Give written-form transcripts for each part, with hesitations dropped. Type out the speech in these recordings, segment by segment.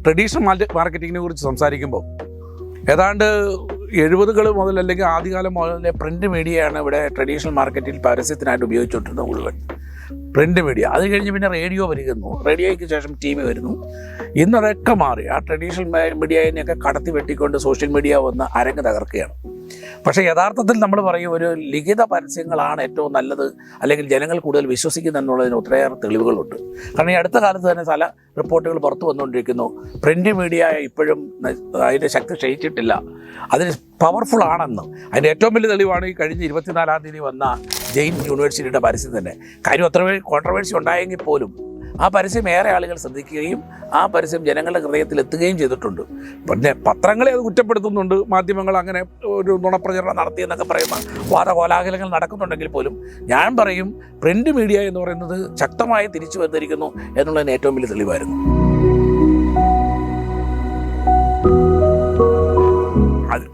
Traditional മാർക്കറ്റിങ്ങിനെ കുറിച്ച് സംസാരിക്കുമ്പോൾ ഏതാണ്ട് 70-കൾ മുതൽ അല്ലെങ്കിൽ ആദ്യകാലം മുതലേ പ്രിൻ്റ് മീഡിയയാണ് ഇവിടെ ട്രഡീഷണൽ മാർക്കറ്റിൽ പരസ്യത്തിനായിട്ട് ഉപയോഗിച്ചുകൊണ്ടിരുന്നത് മുഴുവൻ. പ്രിൻ്റ് മീഡിയ അത് കഴിഞ്ഞ് പിന്നെ റേഡിയോ വരുന്നു, റേഡിയോയ്ക്ക് ശേഷം TV വരുന്നു. ഇന്നതൊക്കെ മാറി. ആ ട്രഡീഷണൽ മീഡിയനെയൊക്കെ കടത്തി വെട്ടിക്കൊണ്ട് സോഷ്യൽ മീഡിയ വന്ന് അരങ്ങ് തകർക്കുകയാണ്. പക്ഷേ യഥാർത്ഥത്തിൽ നമ്മൾ പറയും ഒരു ലിഖിത പരസ്യങ്ങളാണ് ഏറ്റവും നല്ലത്, അല്ലെങ്കിൽ ജനങ്ങൾ കൂടുതൽ വിശ്വസിക്കുന്നു എന്നുള്ളതിന് ഒത്തിരിയേറെ തെളിവുകളുണ്ട്. കാരണം ഈ അടുത്ത കാലത്ത് തന്നെ പല റിപ്പോർട്ടുകൾ പുറത്തു വന്നുകൊണ്ടിരിക്കുന്നു. പ്രിൻ്റ് മീഡിയ ഇപ്പോഴും അതിൻ്റെ ശക്തി ക്ഷയിച്ചിട്ടില്ല, അതിന് പവർഫുൾ ആണെന്ന്. അതിൻ്റെ ഏറ്റവും വലിയ തെളിവാണ് ഈ കഴിഞ്ഞ 24-ാം തീയതി വന്ന ജെയിൻ യൂണിവേഴ്സിറ്റിയുടെ പരസ്യം തന്നെ. കാര്യം അത്ര കോൺട്രവേഴ്സി ഉണ്ടായെങ്കിൽ പോലും ആ പരസ്യം ഏറെ ആളുകൾ ശ്രദ്ധിക്കുകയും ആ പരസ്യം ജനങ്ങളുടെ ഹൃദയത്തിൽ എത്തുകയും ചെയ്തിട്ടുണ്ട്. പിന്നെ പത്രങ്ങളെ അത് കുറ്റപ്പെടുത്തുന്നുണ്ട്, മാധ്യമങ്ങൾ അങ്ങനെ ഒരു നുണപ്രചരണം നടത്തിയെന്നൊക്കെ പറയുന്ന വാദകോലാഹലങ്ങൾ നടക്കുന്നുണ്ടെങ്കിൽ പോലും ഞാൻ പറയും പ്രിൻ്റ് മീഡിയ എന്ന് പറയുന്നത് ശക്തമായി തിരിച്ചു വന്നിരിക്കുന്നു എന്നുള്ളതിന് ഏറ്റവും വലിയ തെളിവായിരുന്നു.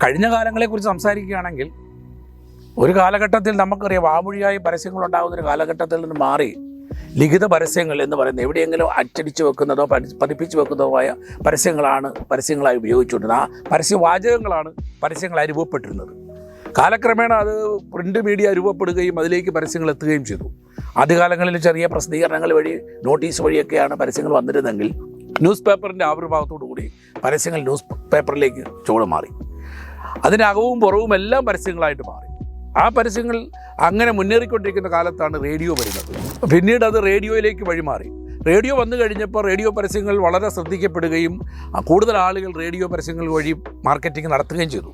കഴിഞ്ഞ കാലങ്ങളെക്കുറിച്ച് സംസാരിക്കുകയാണെങ്കിൽ ഒരു കാലഘട്ടത്തിൽ നമുക്കറിയാം വാമൊഴിയായി പരസ്യങ്ങളുണ്ടാകുന്നൊരു കാലഘട്ടത്തിൽ നിന്ന് മാറി ലിഖിത പരസ്യങ്ങൾ എന്ന് പറയുന്നത് എവിടെയെങ്കിലും അച്ചടിച്ച് വെക്കുന്നതോ പതിപ്പിച്ച് വെക്കുന്നതോ ആയ പരസ്യങ്ങളായി ഉപയോഗിച്ചുകൊണ്ടിരുന്നത്. ആ പരസ്യവാചകങ്ങളാണ് പരസ്യങ്ങളായി രൂപപ്പെട്ടിരുന്നത്. കാലക്രമേണ അത് പ്രിൻ്റ് മീഡിയ രൂപപ്പെടുകയും അതിലേക്ക് പരസ്യങ്ങൾ എത്തുകയും ചെയ്തു. ആദ്യകാലങ്ങളിൽ ചെറിയ പ്രസിദ്ധീകരണങ്ങൾ വഴി, നോട്ടീസ് വഴിയൊക്കെയാണ് പരസ്യങ്ങൾ വന്നിരുന്നെങ്കിൽ ന്യൂസ് പേപ്പറിൻ്റെ ആവിർഭാവത്തോടു കൂടി പരസ്യങ്ങൾ ന്യൂസ് പേപ്പറിലേക്ക് ചുവട് മാറി. അതിൻ്റെ അകവും പുറവും എല്ലാം പരസ്യങ്ങളായിട്ട് മാറി. ആ പരസ്യങ്ങൾ അങ്ങനെ മുന്നേറിക്കൊണ്ടിരിക്കുന്ന കാലത്താണ് റേഡിയോ വരുന്നത്. പിന്നീട് അത് റേഡിയോയിലേക്ക് വഴിമാറി. റേഡിയോ വന്നു കഴിഞ്ഞപ്പോൾ റേഡിയോ പരസ്യങ്ങൾ വളരെ ശ്രദ്ധിക്കപ്പെടുകയും കൂടുതൽ ആളുകൾ റേഡിയോ പരസ്യങ്ങൾ വഴി മാർക്കറ്റിംഗ് നടത്തുകയും ചെയ്തു.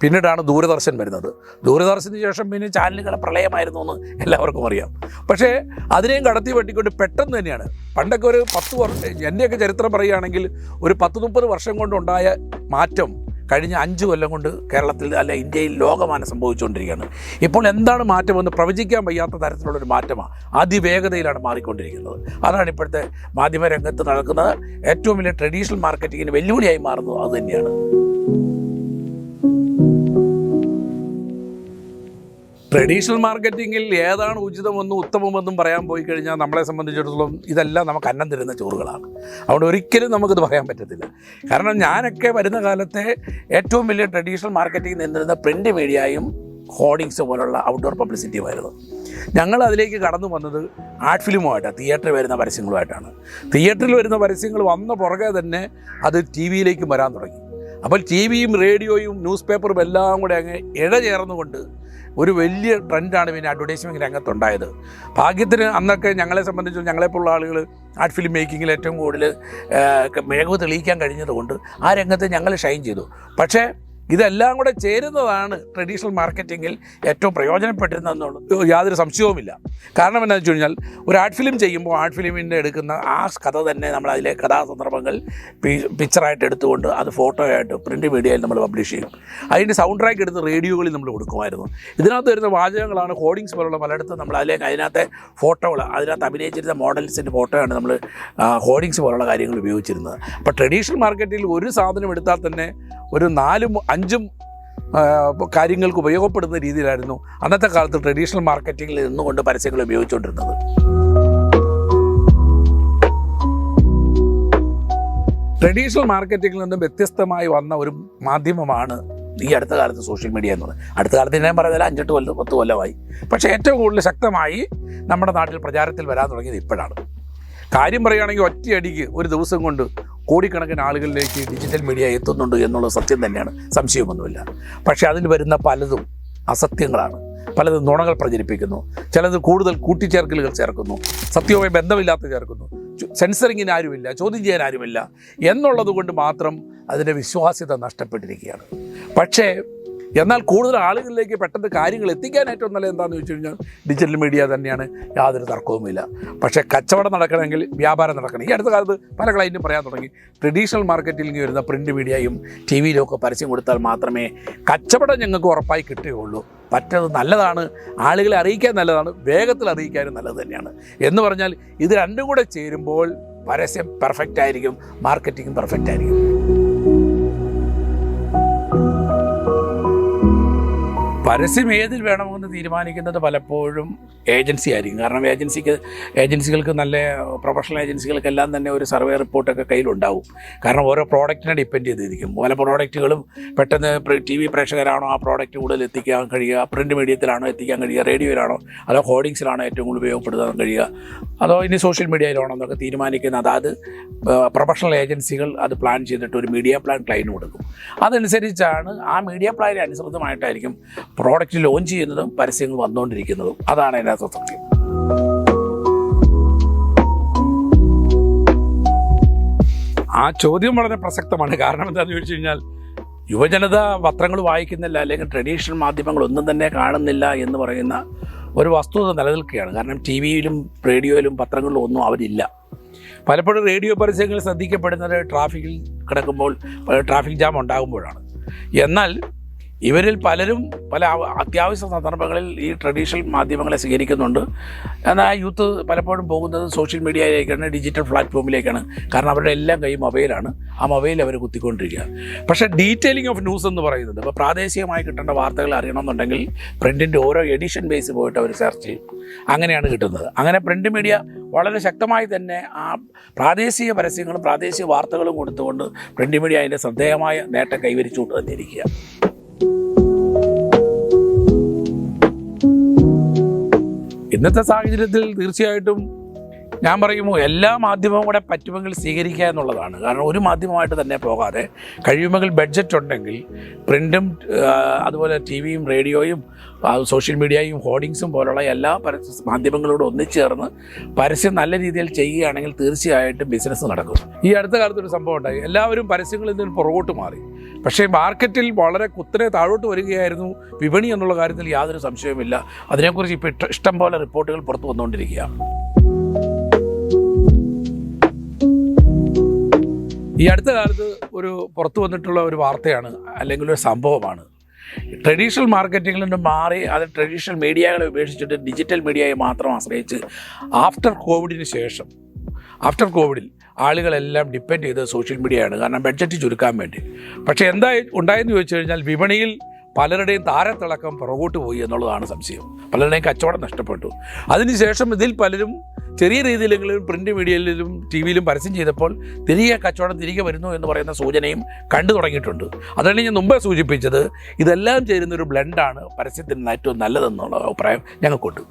പിന്നീടാണ് ദൂരദർശൻ വരുന്നത്. ദൂരദർശന് ശേഷം പിന്നെ ചാനലുകളെ പ്രളയമായിരുന്നു എന്ന് എല്ലാവർക്കും അറിയാം. പക്ഷേ അതിനെയും കടത്തി വെട്ടിക്കൊണ്ട് പെട്ടെന്ന് തന്നെയാണ്, പണ്ടൊക്കെ ഒരു 10 വർഷം, എൻ്റെയൊക്കെ ചരിത്രം പറയുകയാണെങ്കിൽ ഒരു 10-30 വർഷം കൊണ്ടുണ്ടായ മാറ്റം കഴിഞ്ഞ 5 കൊല്ലം കൊണ്ട് കേരളത്തിൽ അല്ല ഇന്ത്യയിൽ ലോകമാനം സംഭവിച്ചുകൊണ്ടിരിക്കുകയാണ്. ഇപ്പോൾ എന്താണ് മാറ്റമെന്ന് പ്രവചിക്കാൻ വയ്യാത്ത തരത്തിലുള്ളൊരു മാറ്റമാണ്, അതിവേഗതയിലാണ് മാറിക്കൊണ്ടിരിക്കുന്നത്. അതാണ് ഇപ്പോഴത്തെ മാധ്യമരംഗത്ത് നടക്കുന്നത്. ഏറ്റവും വലിയ ട്രഡീഷണൽ മാർക്കറ്റിങ്ങിന് വെല്ലുവിളിയായി മാറുന്നത് അതുതന്നെയാണ്. ട്രഡീഷണൽ മാർക്കറ്റിങ്ങിൽ ഏതാണ് ഉചിതമെന്നും ഉത്തമമെന്നും പറയാൻ പോയി കഴിഞ്ഞാൽ നമ്മളെ സംബന്ധിച്ചിടത്തോളം ഇതെല്ലാം നമുക്ക് അന്നം തരുന്ന ചോറുകളാണ്. അതുകൊണ്ട് ഒരിക്കലും നമുക്കിത് പറയാൻ പറ്റത്തില്ല. കാരണം ഞാനൊക്കെ വരുന്ന കാലത്തെ ഏറ്റവും വലിയ ട്രഡീഷണൽ മാർക്കറ്റിംഗ് നിന്നിരുന്ന പ്രിൻ്റ് മീഡിയയും ഹോർഡിങ്സ് പോലുള്ള ഔട്ട്ഡോർ പബ്ലിസിറ്റിയുമായിരുന്നു. ഞങ്ങൾ അതിലേക്ക് കടന്നു വന്നത് ആർട്ട് ഫിലിമുമായിട്ടാണ്, തിയേറ്ററിൽ വരുന്ന പരസ്യങ്ങളുമായിട്ടാണ്. തിയേറ്ററിൽ വരുന്ന പരസ്യങ്ങൾ വന്ന പുറകെ തന്നെ അത് TV-യിലേക്കും വരാൻ തുടങ്ങി. അപ്പോൾ TV-യും റേഡിയോയും ന്യൂസ് പേപ്പറും എല്ലാം കൂടെ അങ്ങ് ഇഴചേർന്നുകൊണ്ട് ഒരു വലിയ ട്രെൻഡാണ് പിന്നെ അഡ്വർടൈസ്മെൻറ്റ് രംഗത്തുണ്ടായത്. ഭാഗ്യത്തിന് അന്നൊക്കെ ഞങ്ങളെ സംബന്ധിച്ച് ഞങ്ങളെപ്പോലുള്ള ആളുകൾ ആർട്ട് ഫിലിം മേക്കിങ്ങിൽ ഏറ്റവും കൂടുതൽ മികവ് തെളിയിക്കാൻ കഴിഞ്ഞതുകൊണ്ട് ആ രംഗത്ത് ഞങ്ങൾ ഷൈൻ ചെയ്തു. പക്ഷേ ഇതെല്ലാം കൂടെ ചേരുന്നതാണ് ട്രഡീഷണൽ മാർക്കറ്റിങ്ങിൽ ഏറ്റവും പ്രയോജനപ്പെട്ടിരുന്നതെന്നുള്ളത് യാതൊരു സംശയവുമില്ല. കാരണം എന്താണെന്ന് വെച്ച് കഴിഞ്ഞാൽ ഒരു ആർട്ട് ഫിലിം ചെയ്യുമ്പോൾ ആർട്ട് ഫിലിമിൻ്റെ എടുക്കുന്ന ആ കഥ തന്നെ നമ്മൾ അതിലെ കഥാസന്ദർഭങ്ങൾ പിക്ചറായിട്ട് എടുത്തുകൊണ്ട് അത് ഫോട്ടോയായിട്ട് പ്രിൻ്റ് മീഡിയയിൽ നമ്മൾ പബ്ലിഷ് ചെയ്യും. അതിൻ്റെ സൗണ്ട് ട്രാക്ക് എടുത്ത് റേഡിയോകളിൽ നമ്മൾ കൊടുക്കുമായിരുന്നു. ഇതിനകത്ത് വരുന്ന വാചകങ്ങളാണ് ഹോർഡിങ്സ് പോലുള്ള പലയിടത്തും നമ്മൾ അതിനകത്തെ ഫോട്ടോകൾ, അതിനകത്ത് അഭിനയിച്ചിരുന്ന മോഡൽസിൻ്റെ ഫോട്ടോയാണ് നമ്മൾ ഹോർഡിങ്സ് പോലുള്ള കാര്യങ്ങൾ ഉപയോഗിച്ചിരുന്നത്. അപ്പോൾ ട്രഡീഷണൽ മാർക്കറ്റിൽ ഒരു സാധനം എടുത്താൽ തന്നെ ഒരു 4-5 കാര്യങ്ങൾക്ക് ഉപയോഗപ്പെടുന്ന രീതിയിലായിരുന്നു അന്നത്തെ കാലത്ത് ട്രഡീഷണൽ മാർക്കറ്റിങ്ങിൽ നിന്നുകൊണ്ട് പരസ്യങ്ങൾ ഉപയോഗിച്ചുകൊണ്ടിരുന്നത്. ട്രഡീഷണൽ മാർക്കറ്റിങ്ങിൽ നിന്നും വ്യത്യസ്തമായി വന്ന ഒരു മാധ്യമമാണ് ഈ അടുത്ത കാലത്ത് സോഷ്യൽ മീഡിയ എന്നുള്ളത്. അടുത്ത കാലത്ത് ഞാൻ പറയുന്നില്ല, 5-8 കൊല്ലം 10 കൊല്ലമായി. പക്ഷേ ഏറ്റവും കൂടുതൽ ശക്തമായി നമ്മുടെ നാട്ടിൽ പ്രചാരത്തിൽ വരാൻ തുടങ്ങിയത് ഇപ്പോഴാണ്. കാര്യം പറയുകയാണെങ്കിൽ ഒറ്റയടിക്ക് ഒരു ദിവസം കൊണ്ട് കോടിക്കണക്കിന് ആളുകളിലേക്ക് ഡിജിറ്റൽ മീഡിയ എത്തുന്നുണ്ട് എന്നുള്ള സത്യം തന്നെയാണ്, സംശയമൊന്നുമില്ല. പക്ഷേ അതിൽ വരുന്ന പലതും അസത്യങ്ങളാണ്, പലതും നുണകൾ പ്രചരിപ്പിക്കുന്നു, ചിലത് കൂടുതൽ കൂട്ടിച്ചേർക്കലുകൾ ചേർക്കുന്നു, സത്യവുമായി ബന്ധമില്ലാത്ത ചേർക്കുന്നു, സെൻസറിങ്ങിന് ആരുമില്ല, ചോദ്യം ചെയ്യാൻ ആരുമില്ല എന്നുള്ളത് കൊണ്ട് മാത്രം അതിൻ്റെ വിശ്വാസ്യത നഷ്ടപ്പെട്ടിരിക്കുകയാണ്. പക്ഷേ എന്നാൽ കൂടുതൽ ആളുകളിലേക്ക് പെട്ടെന്ന് കാര്യങ്ങൾ എത്തിക്കാൻ ഏറ്റവും നല്ലത് എന്താണെന്ന് ചോദിച്ചു കഴിഞ്ഞാൽ ഡിജിറ്റൽ മീഡിയ തന്നെയാണ്, യാതൊരു തർക്കവുമില്ല. പക്ഷേ കച്ചവടം നടക്കണമെങ്കിൽ വ്യാപാരം നടക്കണം. ഈ അടുത്ത കാലത്ത് പല ക്ലൈൻറ്റും പറയാൻ തുടങ്ങി ട്രഡീഷണൽ മാർക്കറ്റിൽ നിന്ന് വരുന്ന പ്രിൻ്റ് മീഡിയയും TV-യിലും ഒക്കെ പരസ്യം കൊടുത്താൽ മാത്രമേ കച്ചവടം ഞങ്ങൾക്ക് ഉറപ്പായി കിട്ടുകയുള്ളൂ. മറ്റത് നല്ലതാണ്, ആളുകളെ അറിയിക്കാൻ നല്ലതാണ്, വേഗത്തിൽ അറിയിക്കാനും നല്ലത് തന്നെയാണ്. എന്ന് പറഞ്ഞാൽ ഇത് രണ്ടും കൂടെ ചേരുമ്പോൾ പരസ്യം പെർഫെക്റ്റ് ആയിരിക്കും, മാർക്കറ്റിംഗ് പെർഫെക്റ്റ് ആയിരിക്കും. പരസ്യം ഏതിൽ വേണമെന്ന് തീരുമാനിക്കുന്നത് പലപ്പോഴും ഏജൻസി ആയിരിക്കും. കാരണം ഏജൻസികൾക്ക് നല്ല പ്രൊഫഷണൽ ഏജൻസികൾക്കെല്ലാം തന്നെ ഒരു സർവേ റിപ്പോർട്ടൊക്കെ കയ്യിലുണ്ടാവും. കാരണം ഓരോ പ്രോഡക്റ്റിനെ ഡിപ്പെൻഡ് ചെയ്തിരിക്കും. പല പ്രോഡക്റ്റുകളും പെട്ടെന്ന് TV പ്രേക്ഷകരാണോ ആ പ്രോഡക്റ്റ് കൂടുതൽ എത്തിക്കാൻ കഴിയുക, പ്രിൻറ്റ് മീഡിയത്തിലാണോ എത്തിക്കാൻ കഴിയുക, റേഡിയോയിലാണോ അതോ ഹോർഡിങ്സിലാണോ ഏറ്റവും കൂടുതൽ ഉപയോഗപ്പെടുത്താൻ കഴിയുക, അതോ ഇനി സോഷ്യൽ മീഡിയയിലാണോ എന്നൊക്കെ തീരുമാനിക്കുന്ന അതായത് പ്രൊഫഷണൽ ഏജൻസികൾ അത് പ്ലാൻ ചെയ്തിട്ട് ഒരു മീഡിയ പ്ലാൻ ക്ലയൻറ്റിന് കൊടുക്കും. അതനുസരിച്ചാണ് ആ മീഡിയ പ്ലാനിന് അനുസൃതമായിട്ടായിരിക്കും പ്രോഡക്റ്റ് ലോഞ്ച് ചെയ്യുന്നതും പരസ്യങ്ങൾ വന്നുകൊണ്ടിരിക്കുന്നതും. അതാണ് അതിനകത്ത് സത്യം. ആ ചോദ്യം വളരെ പ്രസക്തമാണ്. കാരണം എന്താണെന്ന് ചോദിച്ചു കഴിഞ്ഞാൽ യുവജനത പത്രങ്ങൾ വായിക്കുന്നില്ല, അല്ലെങ്കിൽ ട്രഡീഷണൽ മാധ്യമങ്ങളൊന്നും തന്നെ കാണുന്നില്ല എന്ന് പറയുന്ന ഒരു വസ്തുത നിലനിൽക്കുകയാണ്. കാരണം TV-യിലും റേഡിയോയിലും പത്രങ്ങളിലും ഒന്നും അവരില്ല. പലപ്പോഴും റേഡിയോ പരസ്യങ്ങൾ ശ്രദ്ധിക്കപ്പെടുന്നത് ട്രാഫിക്കിൽ കിടക്കുമ്പോൾ, ട്രാഫിക് ജാം ഉണ്ടാകുമ്പോഴാണ്. എന്നാൽ ഇവരിൽ പലരും പല അത്യാവശ്യ സന്ദർഭങ്ങളിൽ ഈ ട്രഡീഷണൽ മാധ്യമങ്ങളെ സ്വീകരിക്കുന്നുണ്ട്. എന്നാൽ യൂത്ത് പലപ്പോഴും പോകുന്നത് സോഷ്യൽ മീഡിയയിലേക്കാണ്, ഡിജിറ്റൽ പ്ലാറ്റ്ഫോമിലേക്കാണ്. കാരണം അവരുടെ എല്ലാം കൈ മൊബൈലാണ്. ആ മൊബൈൽ അവർ കുത്തിക്കൊണ്ടിരിക്കുക. പക്ഷേ ഡീറ്റെയിലിംഗ് ഓഫ് ന്യൂസ് എന്ന് പറയുന്നത്, ഇപ്പോൾ പ്രാദേശികമായി കിട്ടേണ്ട വാർത്തകൾ അറിയണമെന്നുണ്ടെങ്കിൽ പ്രിൻറ്റിൻ്റെ ഓരോ എഡിഷൻ ബേസ് പോയിട്ട് അവർ സെർച്ച് ചെയ്യും. അങ്ങനെയാണ് കിട്ടുന്നത്. അങ്ങനെ പ്രിൻറ്റ് മീഡിയ വളരെ ശക്തമായി തന്നെ ആ പ്രാദേശിക പരസ്യങ്ങളും പ്രാദേശിക വാർത്തകളും കൊടുത്തുകൊണ്ട് പ്രിൻറ്റ് മീഡിയ അതിൻ്റെ ശ്രദ്ധേയമായ നേട്ടം കൈവരിച്ചുകൊണ്ട് തന്നെ ഇരിക്കുക. ഇന്നത്തെ സാഹചര്യത്തിൽ തീർച്ചയായിട്ടും ഞാൻ പറയുമോ എല്ലാ മാധ്യമവും കൂടെ പറ്റുമെങ്കിൽ സ്വീകരിക്കുക എന്നുള്ളതാണ്. കാരണം ഒരു മാധ്യമമായിട്ട് തന്നെ പോകാതെ കഴിയുമെങ്കിൽ ബഡ്ജറ്റ് ഉണ്ടെങ്കിൽ പ്രിൻറ്റും അതുപോലെ TV-യും റേഡിയോയും സോഷ്യൽ മീഡിയയും ഹോർഡിങ്സും പോലുള്ള എല്ലാ മാധ്യമങ്ങളോടും ഒന്നിച്ചേർന്ന് പരസ്യം നല്ല രീതിയിൽ ചെയ്യുകയാണെങ്കിൽ തീർച്ചയായിട്ടും ബിസിനസ് നടക്കും. ഈ അടുത്ത കാലത്തൊരു സംഭവം ഉണ്ടായി. എല്ലാവരും പരസ്യങ്ങളിൽ നിന്ന് പുറകോട്ട് മാറി. പക്ഷേ മാർക്കറ്റിൽ വളരെ കുത്തനെ താഴോട്ട് വരികയായിരുന്നു വിപണി എന്നുള്ള കാര്യത്തിൽ യാതൊരു സംശയവുമില്ല. അതിനെക്കുറിച്ച് ഇപ്പോൾ ഇഷ്ടം പോലെ റിപ്പോർട്ടുകൾ പുറത്തു വന്നുകൊണ്ടിരിക്കുകയാണ്. ഈ അടുത്ത കാലത്ത് ഒരു പുറത്തു വന്നിട്ടുള്ള ഒരു വാർത്തയാണ്, അല്ലെങ്കിൽ ഒരു സംഭവമാണ്. ട്രഡീഷണൽ മാർക്കറ്റിങ്ങിൽ നിന്ന് മാറി അത് ട്രഡീഷണൽ മീഡിയകളെ ഉപേക്ഷിച്ചിട്ട് ഡിജിറ്റൽ മീഡിയയെ മാത്രം ആശ്രയിച്ച് ആഫ്റ്റർ കോവിഡിൽ ആളുകളെല്ലാം ഡിപ്പെൻഡ് ചെയ്ത് സോഷ്യൽ മീഡിയയാണ്. കാരണം ബഡ്ജറ്റ് ചുരുക്കാൻ വേണ്ടി. പക്ഷേ എന്താ ഉണ്ടായെന്ന് ചോദിച്ചു കഴിഞ്ഞാൽ വിപണിയിൽ പലരുടെയും താരത്തിളക്കം പുറകോട്ട് പോയി എന്നുള്ളതാണ് സംശയം. പലരുടെയും കച്ചവടം നഷ്ടപ്പെട്ടു. അതിനുശേഷം ഇതിൽ പലരും ചെറിയ രീതിയിലെങ്കിലും പ്രിൻ്റ് മീഡിയയിലും TV-യിലും പരസ്യം ചെയ്തപ്പോൾ കച്ചവടം തിരികെ വരുന്നു എന്ന് പറയുന്ന സൂചനയും കണ്ടു തുടങ്ങിയിട്ടുണ്ട്. അതാണ് ഞാൻ മുമ്പേ സൂചിപ്പിച്ചത്. ഇതെല്ലാം ചേരുന്നൊരു ബ്ലെൻഡാണ് പരസ്യത്തിന് ഏറ്റവും നല്ലതെന്നുള്ള അഭിപ്രായം ഞങ്ങൾക്കുണ്ട്.